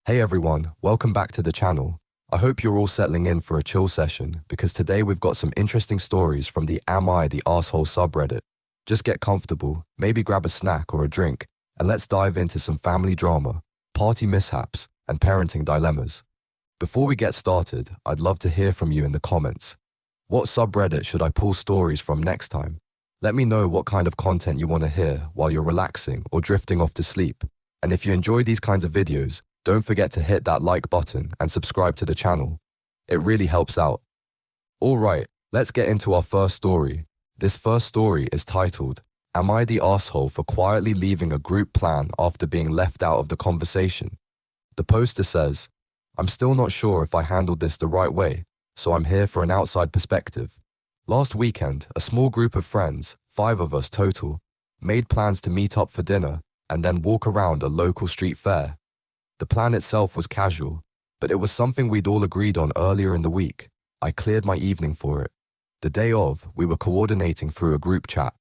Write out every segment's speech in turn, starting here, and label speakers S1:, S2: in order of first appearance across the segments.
S1: Hey everyone, welcome back to the channel. I hope you're all settling in for a chill session because today we've got some interesting stories from the Am I the Asshole subreddit. Just get comfortable, maybe grab a snack or a drink, and let's dive into some family drama, party mishaps, and parenting dilemmas. Before we get started, I'd love to hear from you in the comments. What subreddit should I pull stories from next time? Let me know what kind of content you want to hear while you're relaxing or drifting off to sleep. And if you enjoy these kinds of videos, don't forget to hit that like button and subscribe to the channel. It really helps out. Alright, let's get into our first story. This first story is titled, Am I the Asshole for quietly leaving a group plan after being left out of the conversation? The poster says, I'm still not sure if I handled this the right way, so I'm here for an outside perspective. Last weekend, a small group of friends, 5 of us total, made plans to meet up for dinner and then walk around a local street fair. The plan itself was casual, but it was something we'd all agreed on earlier in the week. I cleared my evening for it. The day of, we were coordinating through a group chat.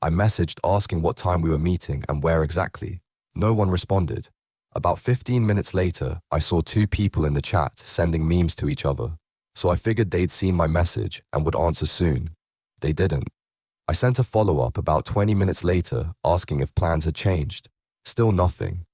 S1: I messaged asking what time we were meeting and where exactly. No one responded. About 15 minutes later, I saw 2 people in the chat sending memes to each other, so I figured they'd seen my message and would answer soon. They didn't. I sent a follow-up about 20 minutes later asking if plans had changed. Still nothing.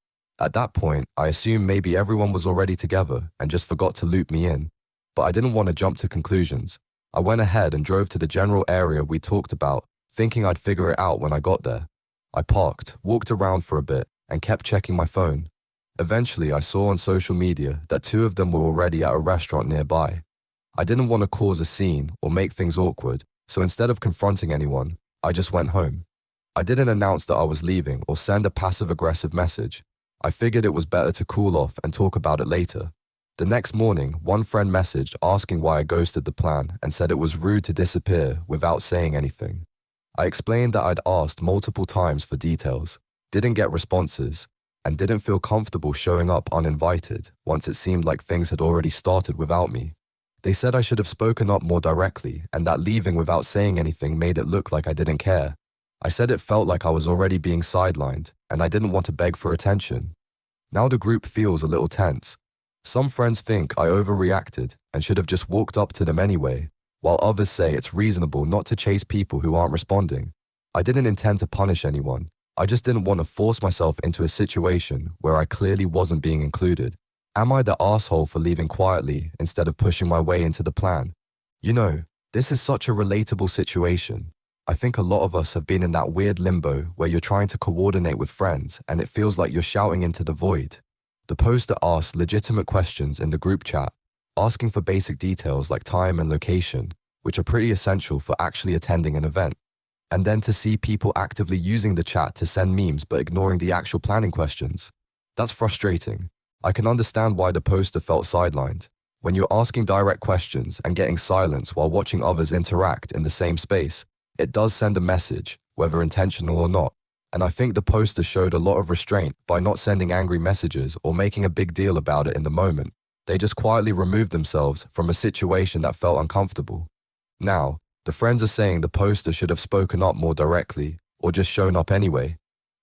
S1: At that point, I assumed maybe everyone was already together and just forgot to loop me in, but I didn't want to jump to conclusions. I went ahead and drove to the general area we talked about, thinking I'd figure it out when I got there. I parked, walked around for a bit, and kept checking my phone. Eventually, I saw on social media that 2 of them were already at a restaurant nearby. I didn't want to cause a scene or make things awkward, so instead of confronting anyone, I just went home. I didn't announce that I was leaving or send a passive-aggressive message. I figured it was better to cool off and talk about it later. The next morning, one friend messaged asking why I ghosted the plan and said it was rude to disappear without saying anything. I explained that I'd asked multiple times for details, didn't get responses, and didn't feel comfortable showing up uninvited once it seemed like things had already started without me. They said I should have spoken up more directly and that leaving without saying anything made it look like I didn't care. I said it felt like I was already being sidelined and I didn't want to beg for attention. Now the group feels a little tense. Some friends think I overreacted and should have just walked up to them anyway, while others say it's reasonable not to chase people who aren't responding. I didn't intend to punish anyone. I just didn't want to force myself into a situation where I clearly wasn't being included. Am I the asshole for leaving quietly instead of pushing my way into the plan? You know, this is such a relatable situation. I think a lot of us have been in that weird limbo where you're trying to coordinate with friends and it feels like you're shouting into the void. The poster asked legitimate questions in the group chat, asking for basic details like time and location, which are pretty essential for actually attending an event. And then to see people actively using the chat to send memes but ignoring the actual planning questions. That's frustrating. I can understand why the poster felt sidelined. When you're asking direct questions and getting silence while watching others interact in the same space, it does send a message, whether intentional or not, and I think the poster showed a lot of restraint by not sending angry messages or making a big deal about it in the moment. They just quietly removed themselves from a situation that felt uncomfortable. Now, the friends are saying the poster should have spoken up more directly or just shown up anyway.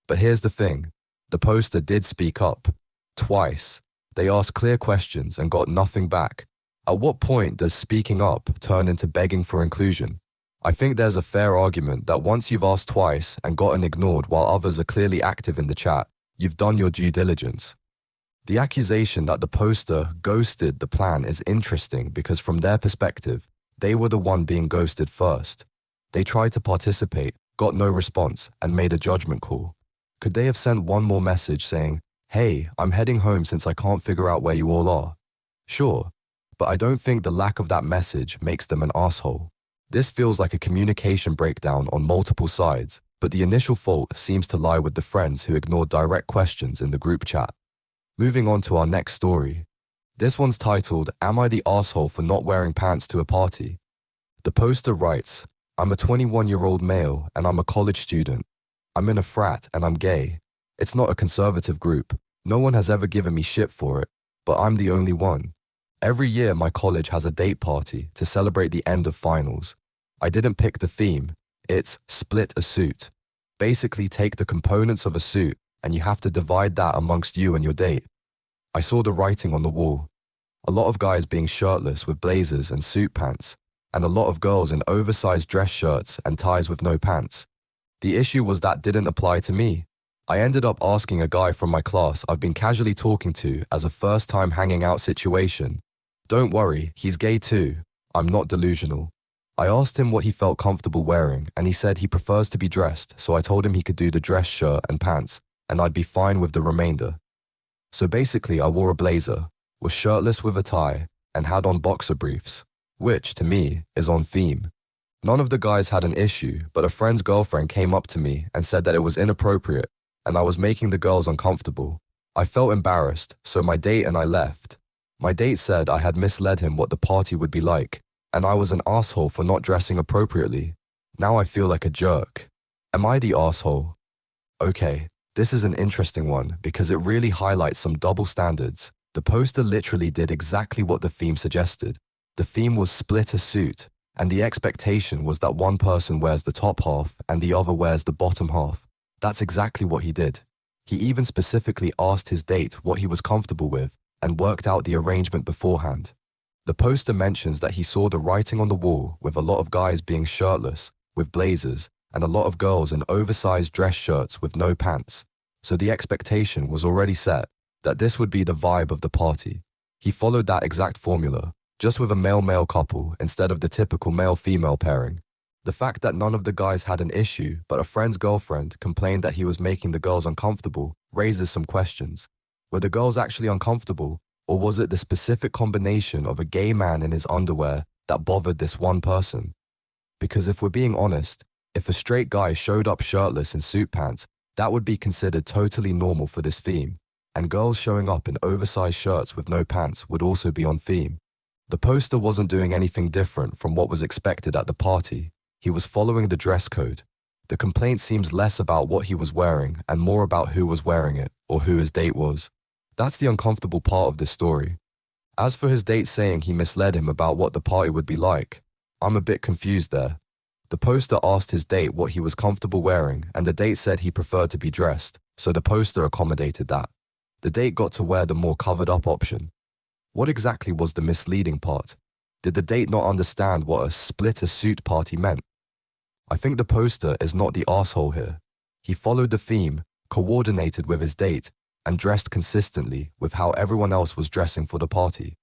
S1: But here's the thing, the poster did speak up. Twice. They asked clear questions and got nothing back. At what point does speaking up turn into begging for inclusion? I think there's a fair argument that once you've asked twice and gotten ignored while others are clearly active in the chat, you've done your due diligence. The accusation that the poster ghosted the plan is interesting because from their perspective, they were the one being ghosted first. They tried to participate, got no response, and made a judgment call. Could they have sent one more message saying, "Hey, I'm heading home since I can't figure out where you all are"? Sure, but I don't think the lack of that message makes them an asshole. This feels like a communication breakdown on multiple sides, but the initial fault seems to lie with the friends who ignored direct questions in the group chat. Moving on to our next story. This one's titled, Am I the Asshole for not wearing pants to a party? The poster writes, I'm a 21-year-old male and I'm a college student. I'm in a frat and I'm gay. It's not a conservative group. No one has ever given me shit for it, but I'm the only one. Every year my college has a date party to celebrate the end of finals. I didn't pick the theme. It's split a suit. Basically take the components of a suit and you have to divide that amongst you and your date. I saw the writing on the wall. A lot of guys being shirtless with blazers and suit pants, and a lot of girls in oversized dress shirts and ties with no pants. The issue was that didn't apply to me. I ended up asking a guy from my class I've been casually talking to as a first-time hanging out situation. Don't worry, he's gay too. I'm not delusional. I asked him what he felt comfortable wearing, and he said he prefers to be dressed, so I told him he could do the dress shirt and pants, and I'd be fine with the remainder. So basically I wore a blazer, was shirtless with a tie, and had on boxer briefs, which, to me, is on theme. None of the guys had an issue, but a friend's girlfriend came up to me and said that it was inappropriate, and I was making the girls uncomfortable. I felt embarrassed, so my date and I left. My date said I had misled him what the party would be like, and I was an asshole for not dressing appropriately. Now I feel like a jerk. Am I the asshole? Okay, this is an interesting one because it really highlights some double standards. The poster literally did exactly what the theme suggested. The theme was split a suit, and the expectation was that one person wears the top half and the other wears the bottom half. That's exactly what he did. He even specifically asked his date what he was comfortable with and worked out the arrangement beforehand. The poster mentions that he saw the writing on the wall with a lot of guys being shirtless, with blazers, and a lot of girls in oversized dress shirts with no pants. So the expectation was already set that this would be the vibe of the party. He followed that exact formula, just with a male-male couple instead of the typical male-female pairing. The fact that none of the guys had an issue, but a friend's girlfriend complained that he was making the girls uncomfortable, raises some questions. Were the girls actually uncomfortable, or was it the specific combination of a gay man in his underwear that bothered this one person? Because if we're being honest, if a straight guy showed up shirtless in suit pants, that would be considered totally normal for this theme, and girls showing up in oversized shirts with no pants would also be on theme. The poster wasn't doing anything different from what was expected at the party. He was following the dress code. The complaint seems less about what he was wearing and more about who was wearing it or who his date was. That's the uncomfortable part of this story. As for his date saying he misled him about what the party would be like, I'm a bit confused there. The poster asked his date what he was comfortable wearing, and the date said he preferred to be dressed, so the poster accommodated that. The date got to wear the more covered-up option. What exactly was the misleading part? Did the date not understand what a split-a-suit party meant? I think the poster is not the asshole here. He followed the theme, coordinated with his date, and dressed consistently with how everyone else was dressing for the party.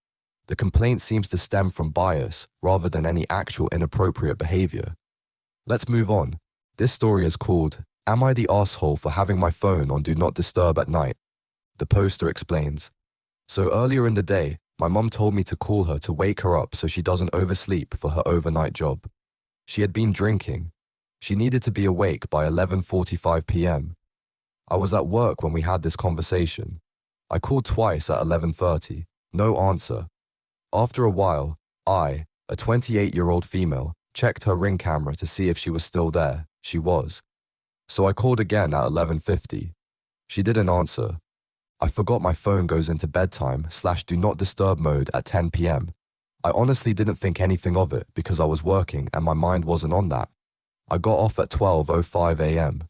S1: The complaint seems to stem from bias rather than any actual inappropriate behavior. Let's move on. This story is called, "Am I the Asshole for Having My Phone on Do Not Disturb at Night?" The poster explains, "So earlier in the day, my mom told me to call her to wake her up so she doesn't oversleep for her overnight job. She had been drinking. She needed to be awake by 11:45 p.m. I was at work when we had this conversation. I called twice at 11:30, no answer. After a while, I, a 28-year-old female, checked her Ring camera to see if she was still there. She was. So I called again at 11:50. She didn't answer. I forgot my phone goes into bedtime/do not disturb mode at 10 p.m. I honestly didn't think anything of it because I was working and my mind wasn't on that. I got off at 12:05 a.m.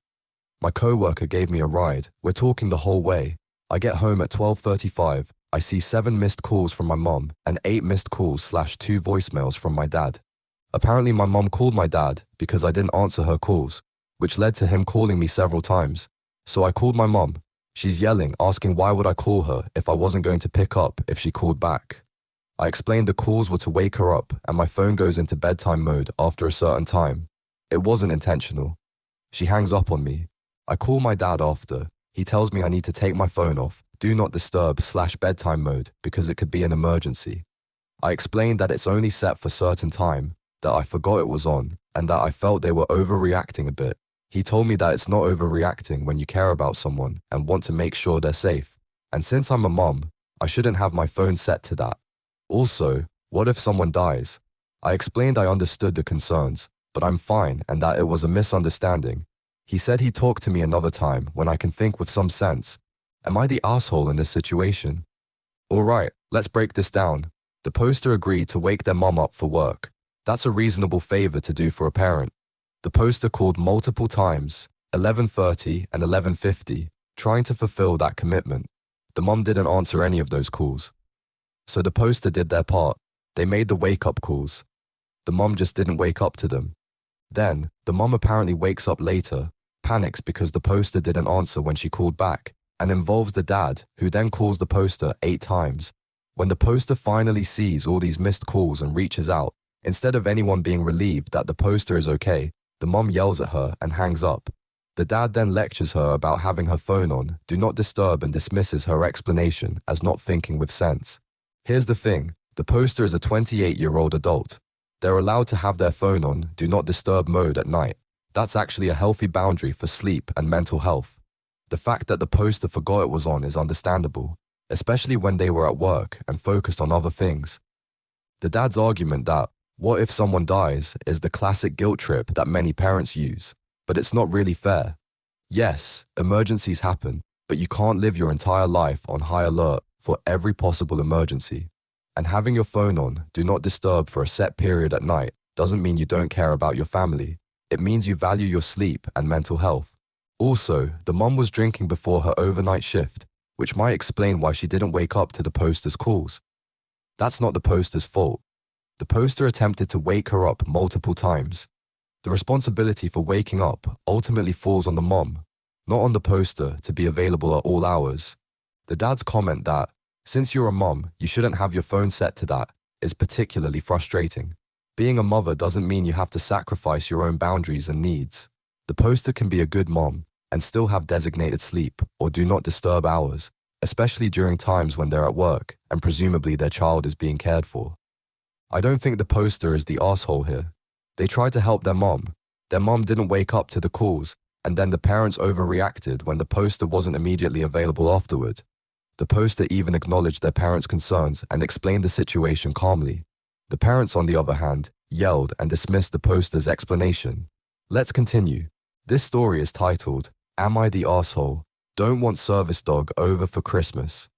S1: My coworker gave me a ride. We're talking the whole way. I get home at 12:35. I see 7 missed calls from my mom and 8 missed calls/2 voicemails from my dad. Apparently my mom called my dad because I didn't answer her calls, which led to him calling me several times. So I called my mom. She's yelling, asking why would I call her if I wasn't going to pick up if she called back. I explained the calls were to wake her up and my phone goes into bedtime mode after a certain time. It wasn't intentional. She hangs up on me. I call my dad after. He tells me I need to take my phone off, do not disturb/bedtime mode because it could be an emergency. I explained that it's only set for certain time, that I forgot it was on, and that I felt they were overreacting a bit. He told me that it's not overreacting when you care about someone and want to make sure they're safe. And since I'm a mom, I shouldn't have my phone set to that. Also, what if someone dies? I explained I understood the concerns, but I'm fine and that it was a misunderstanding. He said he'd talk to me another time when I can think with some sense. Am I the asshole in this situation? Alright, let's break this down. The poster agreed to wake their mom up for work. That's a reasonable favor to do for a parent. The poster called multiple times, 11:30 and 11:50, trying to fulfill that commitment. The mom didn't answer any of those calls. So the poster did their part. They made the wake-up calls. The mom just didn't wake up to them. Then, the mom apparently wakes up later, panics because the poster didn't answer when she called back, and involves the dad, who then calls the poster 8 times. When the poster finally sees all these missed calls and reaches out, instead of anyone being relieved that the poster is okay, the mom yells at her and hangs up. The dad then lectures her about having her phone on, do not disturb, and dismisses her explanation as not thinking with sense. Here's the thing, the poster is a 28-year-old adult. They're allowed to have their phone on do not disturb mode at night. That's actually a healthy boundary for sleep and mental health. The fact that the poster forgot it was on is understandable, especially when they were at work and focused on other things. The dad's argument that, what if someone dies, is the classic guilt trip that many parents use, but it's not really fair. Yes, emergencies happen, but you can't live your entire life on high alert for every possible emergency. And having your phone on, do not disturb for a set period at night, doesn't mean you don't care about your family. It means you value your sleep and mental health. Also, the mom was drinking before her overnight shift, which might explain why she didn't wake up to the poster's calls. That's not the poster's fault. The poster attempted to wake her up multiple times. The responsibility for waking up ultimately falls on the mom, not on the poster to be available at all hours. The dad's comment that, since you're a mom, you shouldn't have your phone set to that, is particularly frustrating. Being a mother doesn't mean you have to sacrifice your own boundaries and needs. The poster can be a good mom and still have designated sleep or do not disturb hours, especially during times when they're at work and presumably their child is being cared for. I don't think the poster is the asshole here. They tried to help their mom. Their mom didn't wake up to the calls, and then the parents overreacted when the poster wasn't immediately available afterward. The poster even acknowledged their parents' concerns and explained the situation calmly. The parents, on the other hand, yelled and dismissed the poster's explanation. Let's continue. This story is titled, Am I the Asshole? Don't Want Service Dog Over for Christmas.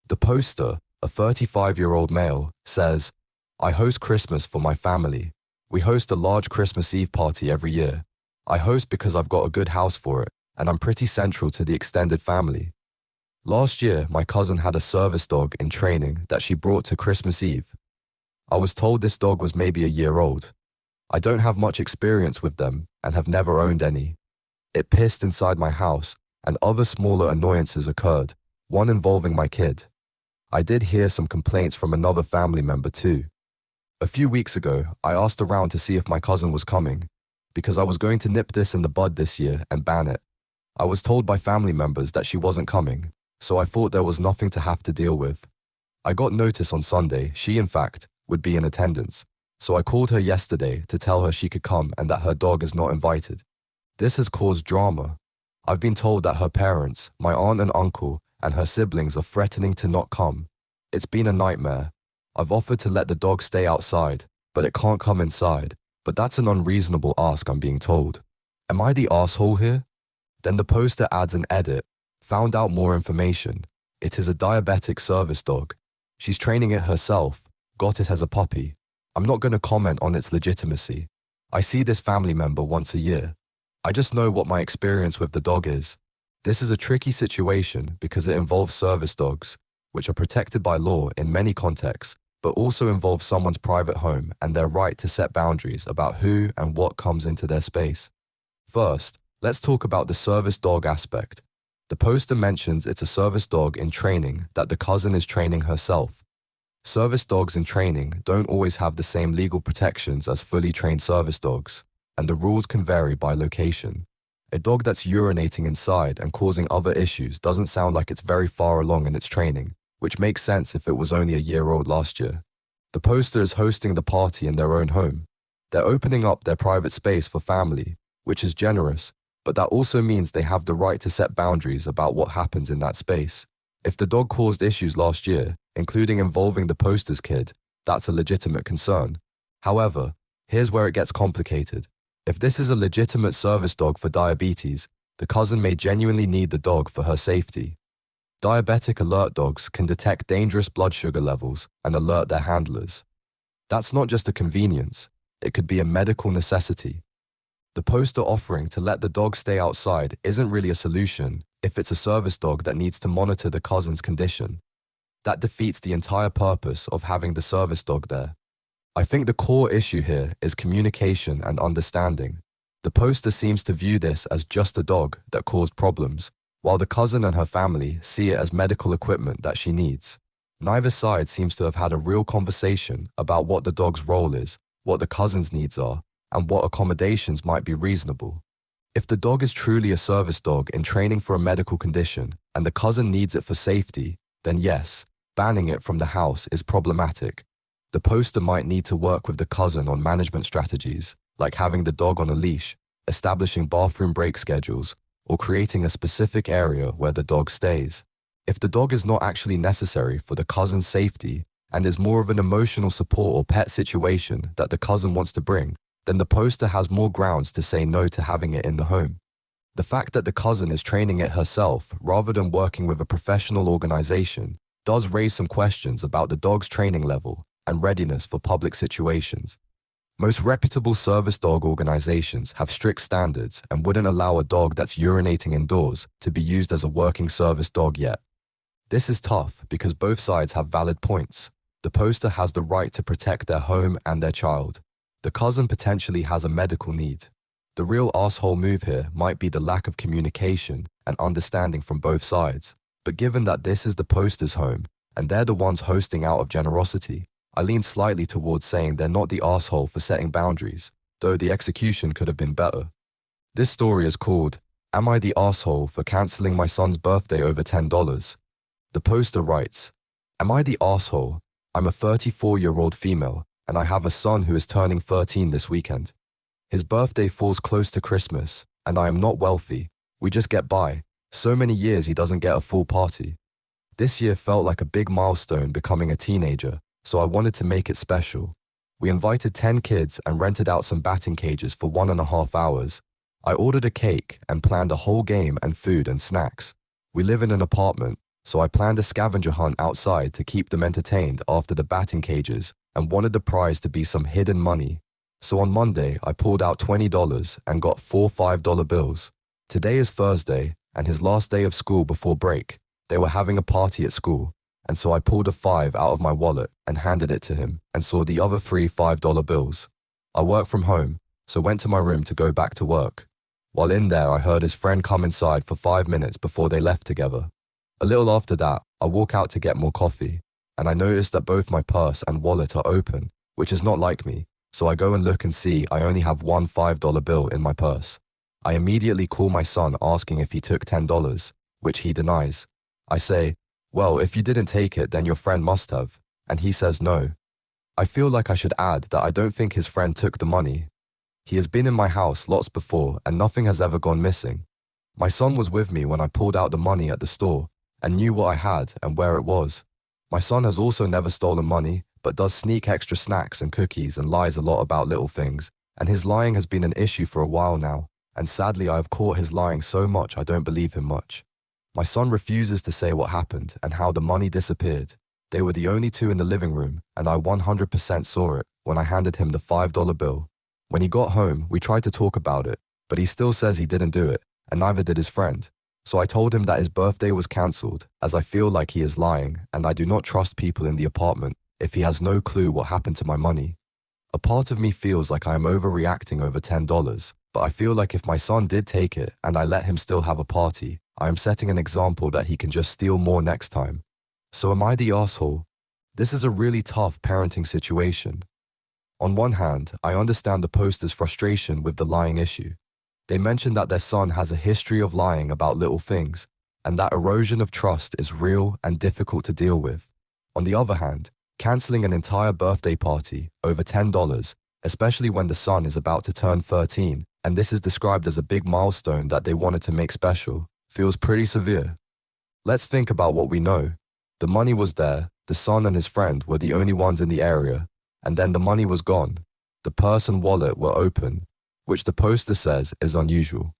S1: The poster, a 35-year-old male, says, I host Christmas for my family. We host a large Christmas Eve party every year. I host because I've got a good house for it, and I'm pretty central to the extended family. Last year, my cousin had a service dog in training that she brought to Christmas Eve. I was told this dog was maybe a year old. I don't have much experience with them and have never owned any. It pissed inside my house, and other smaller annoyances occurred, one involving my kid. I did hear some complaints from another family member too. A few weeks ago, I asked around to see if my cousin was coming, because I was going to nip this in the bud this year and ban it. I was told by family members that she wasn't coming, so I thought there was nothing to have to deal with. I got notice on Sunday she, in fact, would be in attendance, so I called her yesterday to tell her she could come and that her dog is not invited. This has caused drama. I've been told that her parents, my aunt and uncle, and her siblings are threatening to not come. It's been a nightmare. I've offered to let the dog stay outside, but it can't come inside. But that's an unreasonable ask, I'm being told. Am I the asshole here? Then the poster adds an edit. Found out more information. It is a diabetic service dog. She's training it herself, got it as a puppy. I'm not going to comment on its legitimacy. I see this family member once a year. I just know what my experience with the dog is. This is a tricky situation because it involves service dogs, which are protected by law in many contexts, but also involves someone's private home and their right to set boundaries about who and what comes into their space. First, let's talk about the service dog aspect. The poster mentions it's a service dog in training that the cousin is training herself. Service dogs in training don't always have the same legal protections as fully trained service dogs, and the rules can vary by location. A dog that's urinating inside and causing other issues doesn't sound like it's very far along in its training, which makes sense if it was only a year old last year. The poster is hosting the party in their own home. They're opening up their private space for family, which is generous, but that also means they have the right to set boundaries about what happens in that space. If the dog caused issues last year, including involving the poster's kid, that's a legitimate concern. However, here's where it gets complicated. If this is a legitimate service dog for diabetes, the cousin may genuinely need the dog for her safety. Diabetic alert dogs can detect dangerous blood sugar levels and alert their handlers. That's not just a convenience, it could be a medical necessity. The poster offering to let the dog stay outside isn't really a solution, if it's a service dog that needs to monitor the cousin's condition. That defeats the entire purpose of having the service dog there. I think the core issue here is communication and understanding. The poster seems to view this as just a dog that caused problems, while the cousin and her family see it as medical equipment that she needs. Neither side seems to have had a real conversation about what the dog's role is, what the cousin's needs are, and what accommodations might be reasonable. If the dog is truly a service dog in training for a medical condition and the cousin needs it for safety, then yes, banning it from the house is problematic. The poster might need to work with the cousin on management strategies, like having the dog on a leash, establishing bathroom break schedules, or creating a specific area where the dog stays. If the dog is not actually necessary for the cousin's safety and is more of an emotional support or pet situation that the cousin wants to bring, then the poster has more grounds to say no to having it in the home. The fact that the cousin is training it herself rather than working with a professional organization does raise some questions about the dog's training level and readiness for public situations. Most reputable service dog organizations have strict standards and wouldn't allow a dog that's urinating indoors to be used as a working service dog yet. This is tough because both sides have valid points. The poster has the right to protect their home and their child. The cousin potentially has a medical need. The real asshole move here might be the lack of communication and understanding from both sides. But given that this is the poster's home and they're the ones hosting out of generosity, I lean slightly towards saying they're not the asshole for setting boundaries, though the execution could have been better. This story is called, "Am I the Asshole for Canceling My Son's Birthday Over $10? The poster writes, "Am I the asshole? I'm a 34-year-old female, and I have a son who is turning 13 this weekend. His birthday falls close to Christmas, and I am not wealthy. We just get by. So many years he doesn't get a full party. This year felt like a big milestone becoming a teenager, so I wanted to make it special. We invited 10 kids and rented out some batting cages for 1.5 hours. I ordered a cake and planned a whole game and food and snacks. We live in an apartment, so I planned a scavenger hunt outside to keep them entertained after the batting cages and wanted the prize to be some hidden money. So on Monday, I pulled out $20 and got 4 $5 bills. Today is Thursday and his last day of school before break. They were having a party at school, and so I pulled a 5 out of my wallet and handed it to him and saw the other 3 $5 bills. I work from home, so went to my room to go back to work. While in there, I heard his friend come inside for 5 minutes before they left together. A little after that, I walk out to get more coffee, and I notice that both my purse and wallet are open, which is not like me, so I go and look and see I only have 1 $5 bill in my purse. I immediately call my son asking if he took $10, which he denies. I say, "Well, if you didn't take it, then your friend must have," and he says no. I feel like I should add that I don't think his friend took the money. He has been in my house lots before and nothing has ever gone missing. My son was with me when I pulled out the money at the store and knew what I had and where it was. My son has also never stolen money, but does sneak extra snacks and cookies and lies a lot about little things, and his lying has been an issue for a while now, and sadly I have caught his lying so much I don't believe him much. My son refuses to say what happened and how the money disappeared. They were the only two in the living room, and I 100% saw it when I handed him the $5 bill. When he got home, we tried to talk about it, but he still says he didn't do it, and neither did his friend. So I told him that his birthday was cancelled, as I feel like he is lying, and I do not trust people in the apartment if he has no clue what happened to my money. A part of me feels like I am overreacting over $10, but I feel like if my son did take it and I let him still have a party, I am setting an example that he can just steal more next time. So am I the asshole? This is a really tough parenting situation. On one hand, I understand the poster's frustration with the lying issue. They mention that their son has a history of lying about little things, and that erosion of trust is real and difficult to deal with. On the other hand, cancelling an entire birthday party over $10, especially when the son is about to turn 13, and this is described as a big milestone that they wanted to make special, feels pretty severe. Let's think about what we know. The money was there, the son and his friend were the only ones in the area, and then the money was gone. The purse and wallet were open, which the poster says is unusual.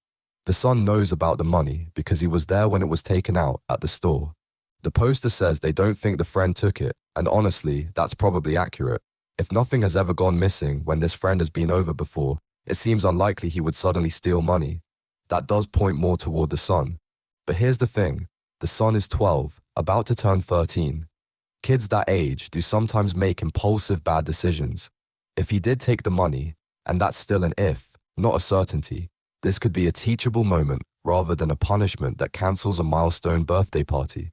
S1: The son knows about the money because he was there when it was taken out at the store. The poster says they don't think the friend took it, and honestly, that's probably accurate. If nothing has ever gone missing when this friend has been over before, it seems unlikely he would suddenly steal money. That does point more toward the son. But here's the thing, the son is 12, about to turn 13. Kids that age do sometimes make impulsive bad decisions. If he did take the money, and that's still an if, not a certainty, this could be a teachable moment rather than a punishment that cancels a milestone birthday party.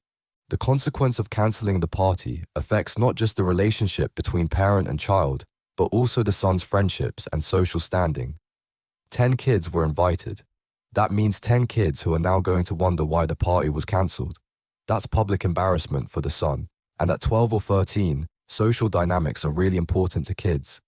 S1: The consequence of canceling the party affects not just the relationship between parent and child, but also the son's friendships and social standing. 10 kids were invited. That means 10 kids who are now going to wonder why the party was cancelled. That's public embarrassment for the son, and at 12 or 13, social dynamics are really important to kids.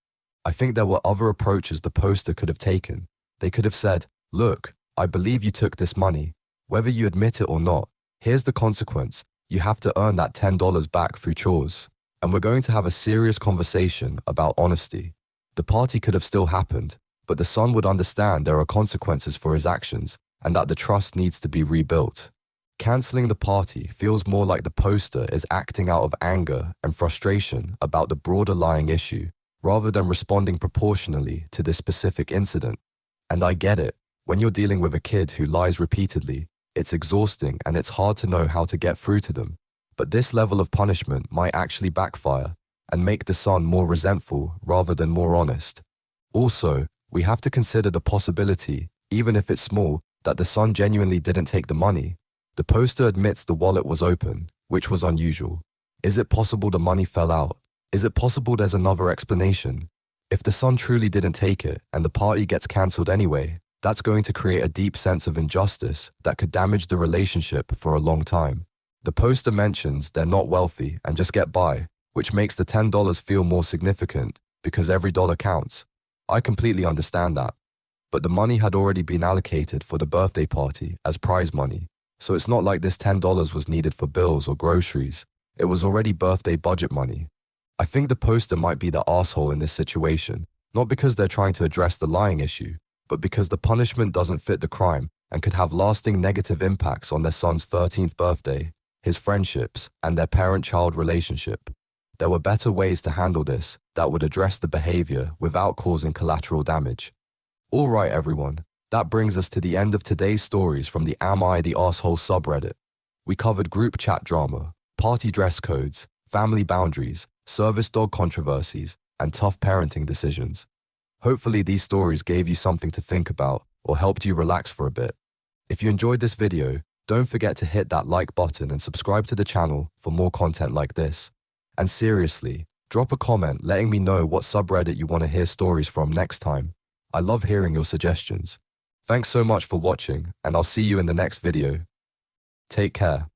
S1: I think there were other approaches the poster could have taken. They could have said, "Look, I believe you took this money. Whether you admit it or not, here's the consequence. You have to earn that $10 back through chores. And we're going to have a serious conversation about honesty." The party could have still happened, but the son would understand there are consequences for his actions and that the trust needs to be rebuilt. Canceling the party feels more like the poster is acting out of anger and frustration about the broader lying issue, rather than responding proportionally to this specific incident. And I get it. When you're dealing with a kid who lies repeatedly, it's exhausting and it's hard to know how to get through to them. But this level of punishment might actually backfire and make the son more resentful rather than more honest. Also, we have to consider the possibility, even if it's small, that the son genuinely didn't take the money. The poster admits the wallet was open, which was unusual. Is it possible the money fell out? Is it possible there's another explanation? If the son truly didn't take it and the party gets cancelled anyway, that's going to create a deep sense of injustice that could damage the relationship for a long time. The poster mentions they're not wealthy and just get by, which makes the $10 feel more significant because every dollar counts. I completely understand that. But the money had already been allocated for the birthday party as prize money, so it's not like this $10 was needed for bills or groceries. It was already birthday budget money. I think the poster might be the asshole in this situation, not because they're trying to address the lying issue, but because the punishment doesn't fit the crime and could have lasting negative impacts on their son's 13th birthday, his friendships, and their parent-child relationship. There were better ways to handle this that would address the behavior without causing collateral damage. All right, everyone, that brings us to the end of today's stories from the AmITheAsshole subreddit. We covered group chat drama, party dress codes, family boundaries, service dog controversies, and tough parenting decisions. Hopefully these stories gave you something to think about or helped you relax for a bit. If you enjoyed this video, don't forget to hit that like button and subscribe to the channel for more content like this. And seriously, drop a comment letting me know what subreddit you want to hear stories from next time. I love hearing your suggestions. Thanks so much for watching, and I'll see you in the next video. Take care.